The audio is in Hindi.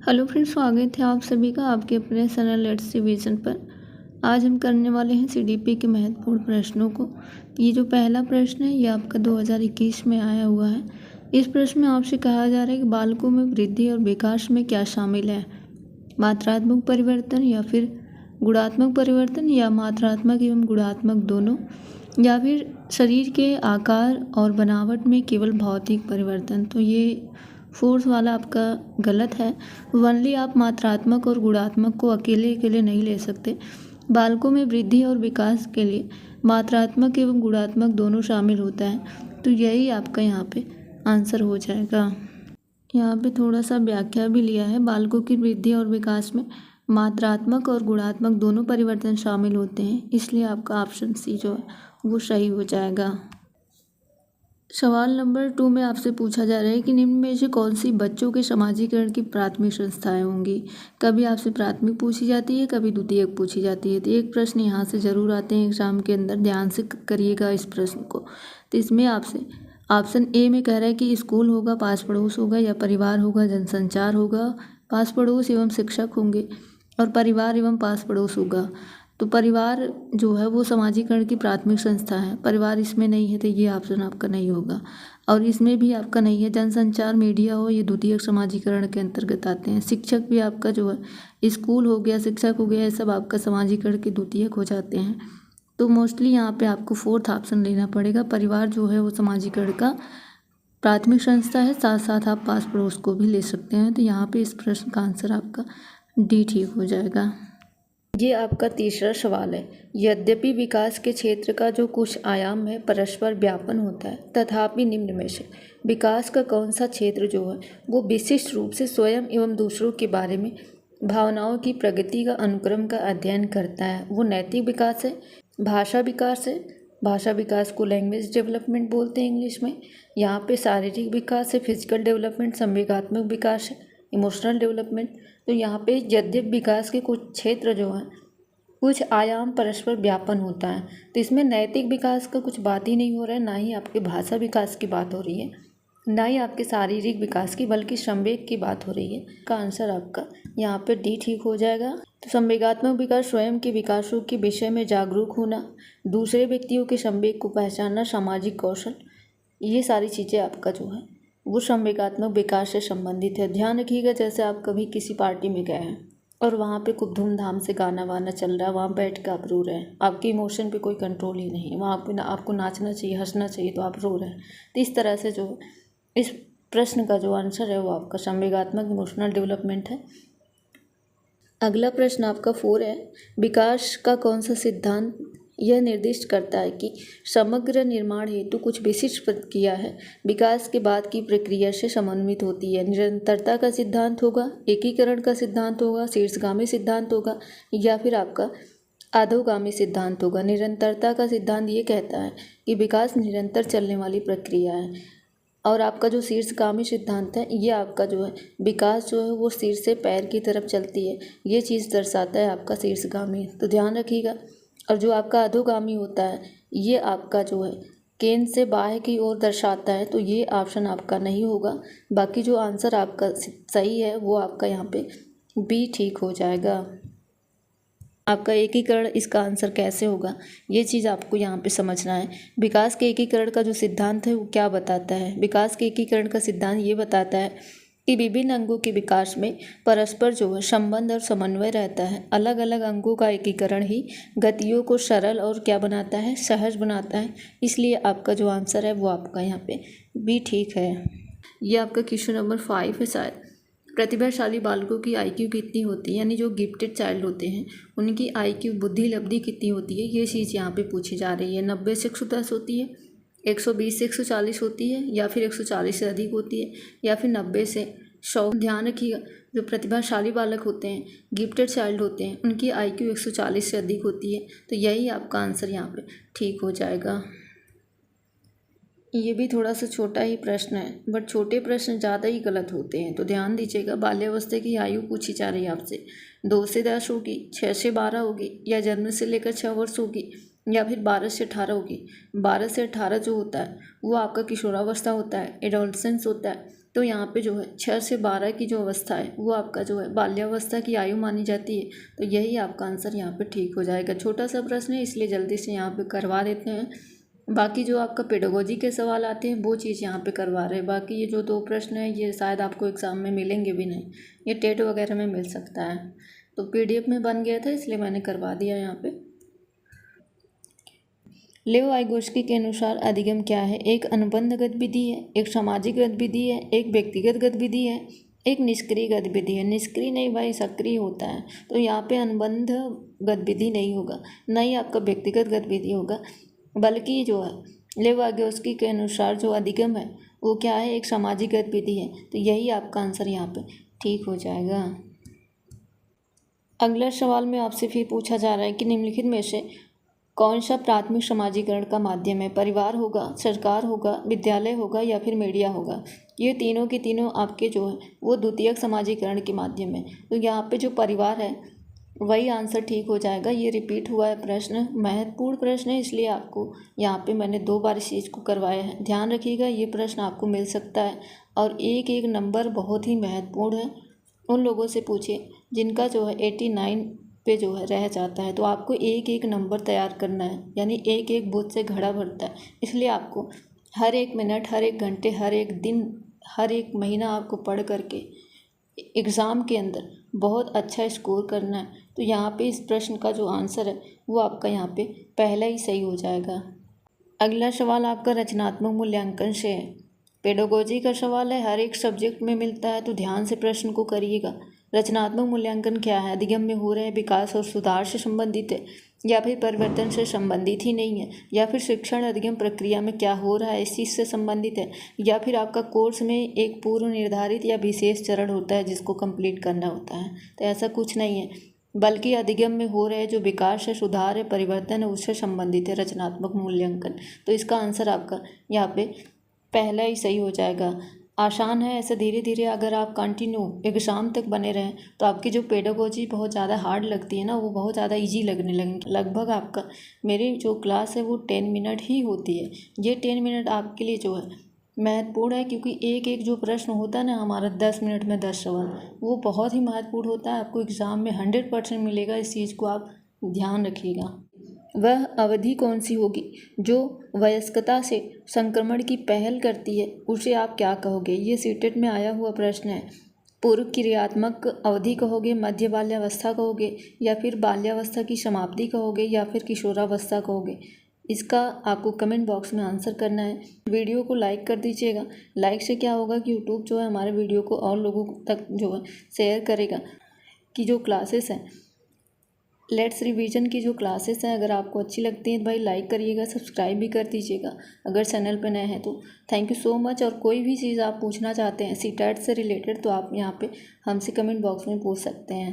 हेलो फ्रेंड्स, स्वागत है आप सभी का आपके अपने चैनल लेट्स रिवीजन पर। आज हम करने वाले हैं सीडीपी के महत्वपूर्ण प्रश्नों को। ये जो पहला प्रश्न है ये आपका 2021 में आया हुआ है। इस प्रश्न में आपसे कहा जा रहा है कि बालकों में वृद्धि और विकास में क्या शामिल है, मात्रात्मक परिवर्तन या फिर गुणात्मक परिवर्तन, या मात्रात्मक एवं गुणात्मक दोनों, या फिर शरीर के आकार और बनावट में केवल भौतिक परिवर्तन। तो ये फोर्थ वाला आपका गलत है। वनली आप मात्रात्मक और गुणात्मक को अकेले अकेले नहीं ले सकते। बालकों में वृद्धि और विकास के लिए मात्रात्मक एवं गुणात्मक दोनों शामिल होता है। तो यही आपका यहाँ पे आंसर हो जाएगा। यहाँ पे थोड़ा सा व्याख्या भी लिया है। बालकों की वृद्धि और विकास में मात्रात्मक और गुणात्मक दोनों परिवर्तन शामिल होते हैं, इसलिए आपका ऑप्शन सी जो है वो सही हो जाएगा। सवाल नंबर 2 में आपसे पूछा जा रहा है कि निम्न में से कौन सी बच्चों के समाजीकरण की प्राथमिक संस्थाएं होंगी। कभी आपसे प्राथमिक पूछी जाती है, कभी द्वितीयक पूछी जाती है। तो एक प्रश्न यहाँ से जरूर आते हैं एग्जाम के अंदर, ध्यान से करिएगा इस प्रश्न को। तो इसमें आपसे ऑप्शन ए में कह रहा है कि स्कूल होगा, पास पड़ोस होगा, या परिवार होगा, जनसंचार होगा, पास पड़ोस एवं शिक्षक होंगे, और परिवार एवं पास पड़ोस होगा। तो परिवार जो है वो समाजीकरण की प्राथमिक संस्था है। परिवार इसमें नहीं है तो ये ऑप्शन आपका नहीं होगा। और इसमें भी आपका नहीं है जनसंचार, मीडिया हो, ये द्वितीयक समाजीकरण के अंतर्गत आते हैं। शिक्षक भी आपका जो है स्कूल हो गया, शिक्षक हो गया, ये सब आपका समाजीकरण के द्वितीयक हो जाते हैं। तो मोस्टली यहाँ पे आपको फोर्थ ऑप्शन लेना पड़ेगा। परिवार जो है वो समाजीकरण का प्राथमिक संस्था है, साथ साथ आप पास पड़ोस को भी ले सकते हैं। तो यहाँ पे इस प्रश्न का आंसर आपका डी ठीक हो जाएगा। ये आपका तीसरा सवाल है। यद्यपि विकास के क्षेत्र का जो कुछ आयाम है परस्पर व्यापन होता है, तथापि निम्न में से विकास का कौन सा क्षेत्र जो है वो विशिष्ट रूप से स्वयं एवं दूसरों के बारे में भावनाओं की प्रगति का अनुक्रम का अध्ययन करता है। वो नैतिक विकास है, भाषा विकास है। भाषा विकास को लैंग्वेज डेवलपमेंट बोलते हैं इंग्लिश में। यहाँ पे शारीरिक विकास है, फिजिकल डेवलपमेंट, संवेगात्मक विकास है, इमोशनल डेवलपमेंट। तो यहाँ पे यद्यप विकास के कुछ क्षेत्र जो हैं, कुछ आयाम परस्पर व्यापन होता है, तो इसमें नैतिक विकास का कुछ बात ही नहीं हो रहा है, ना ही आपके भाषा विकास की बात हो रही है, ना ही आपके शारीरिक विकास की, बल्कि संवेग की बात हो रही है। का आंसर आपका यहाँ पे डी ठीक हो जाएगा। तो संवेगात्मक विकास स्वयं के विकासों के विषय में जागरूक होना, दूसरे व्यक्तियों के संवेग को पहचानना, सामाजिक कौशल, ये सारी चीज़ें आपका जो है वो संवेगात्मक विकास से संबंधित है। ध्यान रखिएगा, जैसे आप कभी किसी पार्टी में गए हैं और वहाँ पे खूब धूमधाम से गाना वाना चल रहा है, वहाँ बैठ के आप रो रहे हैं, आपके इमोशन पे कोई कंट्रोल ही नहीं है, वहाँ पे आपको नाचना चाहिए, हंसना चाहिए, तो आप रो रहे हैं। तो इस तरह से जो इस प्रश्न का जो आंसर है वो आपका संवेगात्मक इमोशनल डेवलपमेंट है। अगला प्रश्न आपका 4 है। विकास का कौन सा सिद्धांत यह निर्दिष्ट करता है कि समग्र निर्माण हेतु कुछ विशिष्ट प्रक्रिया है विकास के बाद की प्रक्रिया से समन्वित होती है। निरंतरता का सिद्धांत होगा, एकीकरण का सिद्धांत होगा, शीर्षगामी सिद्धांत होगा, या फिर आपका अधोगामी सिद्धांत होगा। निरंतरता का सिद्धांत ये कहता है कि विकास निरंतर चलने वाली प्रक्रिया है, और आपका जो शीर्षगामी सिद्धांत है ये आपका जो है विकास जो है वो शीर्ष से पैर की तरफ चलती है, ये चीज़ दर्शाता है आपका शीर्षगामी। तो ध्यान रखिएगा। और जो आपका अधोगामी होता है ये आपका जो है केंद्र से बाह्य की ओर दर्शाता है, तो ये ऑप्शन आपका नहीं होगा। बाकी जो आंसर आपका सही है वो आपका यहाँ पे बी ठीक हो जाएगा। आपका एकीकरण, इसका आंसर कैसे होगा ये चीज़ आपको यहाँ पे समझना है। विकास के एकीकरण का जो सिद्धांत है वो क्या बताता है। विकास के एकीकरण का सिद्धांत ये बताता है कि विभिन्न अंगों के विकास में परस्पर जो है संबंध और समन्वय रहता है। अलग अलग अंगों का एकीकरण ही गतियों को सरल और क्या बनाता है, सहज बनाता है। इसलिए आपका जो आंसर है वो आपका यहाँ पे भी ठीक है। ये आपका क्वेश्चन नंबर 5 है शायद। प्रतिभाशाली बालकों की IQ कितनी होती है, यानी जो गिफ्टेड चाइल्ड होते हैं उनकी IQ बुद्धि लब्धि कितनी होती है, ये चीज़ यहाँ पे पूछी जा रही है। 90 से 110 होती है, 120 से 140 होती है, या फिर 140 से अधिक होती है, या फिर 90 से 100। ध्यान रखिएगा, जो प्रतिभाशाली बालक होते हैं, गिफ्टेड चाइल्ड होते हैं, उनकी IQ 140 से अधिक होती है। तो यही आपका आंसर यहाँ पे ठीक हो जाएगा। ये भी थोड़ा सा छोटा ही प्रश्न है, बट छोटे प्रश्न ज़्यादा ही गलत होते हैं, तो ध्यान दीजिएगा। बाल्यावस्था की आयु पूछी जा रही है आपसे, 2 से 10 होगी, 6 से 12 होगी, या जन्म से लेकर 6 वर्ष होगी, या फिर 12 से 18 होगी। 12 से 18 जो होता है वो आपका किशोरावस्था होता है, एडोलसेंस होता है। तो यहाँ पे जो है 6 से 12 की जो अवस्था है वो आपका जो है बाल्यावस्था की आयु मानी जाती है। तो यही आपका आंसर यहाँ पे ठीक हो जाएगा। छोटा सा प्रश्न है इसलिए जल्दी से यहाँ पे करवा देते हैं। बाकी जो आपका पेडागोजी के सवाल आते हैं वो चीज़ यहाँ पे करवा रहे हैं। बाकी ये जो 2 प्रश्न है ये शायद आपको एग्ज़ाम में मिलेंगे भी नहीं, ये टेट वगैरह में मिल सकता है। तो PDF में बन गया था इसलिए मैंने करवा दिया यहाँ पे। लेव वाइगोस्की के अनुसार अधिगम क्या है? एक अनुबंध गतिविधि है, एक सामाजिक गतिविधि है, एक व्यक्तिगत गतिविधि है, एक निष्क्रिय गतिविधि है। निष्क्रिय नहीं भाई, सक्रिय होता है। तो यहाँ पे अनुबंध गतिविधि नहीं होगा, ना ही आपका व्यक्तिगत गतिविधि होगा, बल्कि जो है लेव वाइगोस्की के अनुसार जो अधिगम है वो क्या है? एक सामाजिक गतिविधि है। तो यही आपका आंसर यहाँ पे ठीक हो जाएगा। अगला सवाल में आपसे फिर पूछा जा रहा है कि निम्नलिखित में से कौन सा प्राथमिक समाजीकरण का माध्यम है? परिवार होगा, सरकार होगा, विद्यालय होगा या फिर मीडिया होगा। ये तीनों की तीनों आपके जो है वो द्वितीयक समाजीकरण के माध्यम है। तो यहाँ पे जो परिवार है वही आंसर ठीक हो जाएगा। ये रिपीट हुआ है प्रश्न, महत्वपूर्ण प्रश्न है इसलिए आपको यहाँ पे मैंने 2 बार इस चीज़ को करवाया है। ध्यान रखिएगा ये प्रश्न आपको मिल सकता है और एक एक नंबर बहुत ही महत्वपूर्ण है। उन लोगों से पूछिए जिनका जो है 89 पे जो है रह जाता है। तो आपको एक एक नंबर तैयार करना है, यानी एक एक बुध से घड़ा भरता है। इसलिए आपको हर एक मिनट, हर एक घंटे, हर एक दिन, हर एक महीना आपको पढ़ करके एग्ज़ाम के अंदर बहुत अच्छा स्कोर करना है। तो यहाँ पे इस प्रश्न का जो आंसर है वो आपका यहाँ पे पहला ही सही हो जाएगा। अगला सवाल आपका रचनात्मक मूल्यांकन से है। पेडागोजी का सवाल है, हर एक सब्जेक्ट में मिलता है, तो ध्यान से प्रश्न को करिएगा। रचनात्मक मूल्यांकन क्या है? अधिगम में हो रहे विकास और सुधार से संबंधित है या फिर परिवर्तन से संबंधित ही नहीं है, या फिर शिक्षण अधिगम प्रक्रिया में क्या हो रहा है इस चीज़ से संबंधित है, या फिर आपका कोर्स में एक पूर्व निर्धारित या विशेष चरण होता है जिसको कंप्लीट करना होता है। तो ऐसा कुछ नहीं है, बल्कि अधिगम में हो रहे जो विकास है, सुधार है, परिवर्तन है उससे संबंधित है रचनात्मक मूल्यांकन। तो इसका आंसर आपका यहाँ पे पहला ही सही हो जाएगा। आसान है, ऐसे धीरे धीरे अगर आप कंटिन्यू एग्ज़ाम तक बने रहें तो आपकी जो पेडागोजी बहुत ज़्यादा हार्ड लगती है ना वो बहुत ज़्यादा इजी लगने लगेगी। लगभग आपका मेरी जो क्लास है वो 10 मिनट ही होती है। ये 10 मिनट आपके लिए जो है महत्वपूर्ण है, क्योंकि एक एक जो प्रश्न होता है ना हमारा 10 मिनट में 10 सवाल, वो बहुत ही महत्वपूर्ण होता है। आपको एग्ज़ाम में 100% मिलेगा, इस चीज़ को आप ध्यान रखिएगा। वह अवधि कौन सी होगी जो वयस्कता से संक्रमण की पहल करती है, उसे आप क्या कहोगे? ये सीटेट में आया हुआ प्रश्न है। पूर्व क्रियात्मक अवधि कहोगे, मध्य बाल्यावस्था कहोगे, या फिर बाल्यावस्था की समाप्ति कहोगे, या फिर किशोरावस्था कहोगे? इसका आपको कमेंट बॉक्स में आंसर करना है। वीडियो को लाइक कर दीजिएगा। लाइक से क्या होगा कि यूट्यूब जो है हमारे वीडियो को और लोगों तक जो है शेयर करेगा कि जो क्लासेस हैं लेट्स रिवीजन की जो क्लासेस हैं अगर आपको अच्छी लगती हैं तो भाई लाइक करिएगा, सब्सक्राइब भी कर दीजिएगा अगर चैनल पर नए हैं तो। Thank you so much. और कोई भी चीज़ आप पूछना चाहते हैं सीटेट से रिलेटेड तो आप यहाँ पे हमसे कमेंट बॉक्स में पूछ सकते हैं।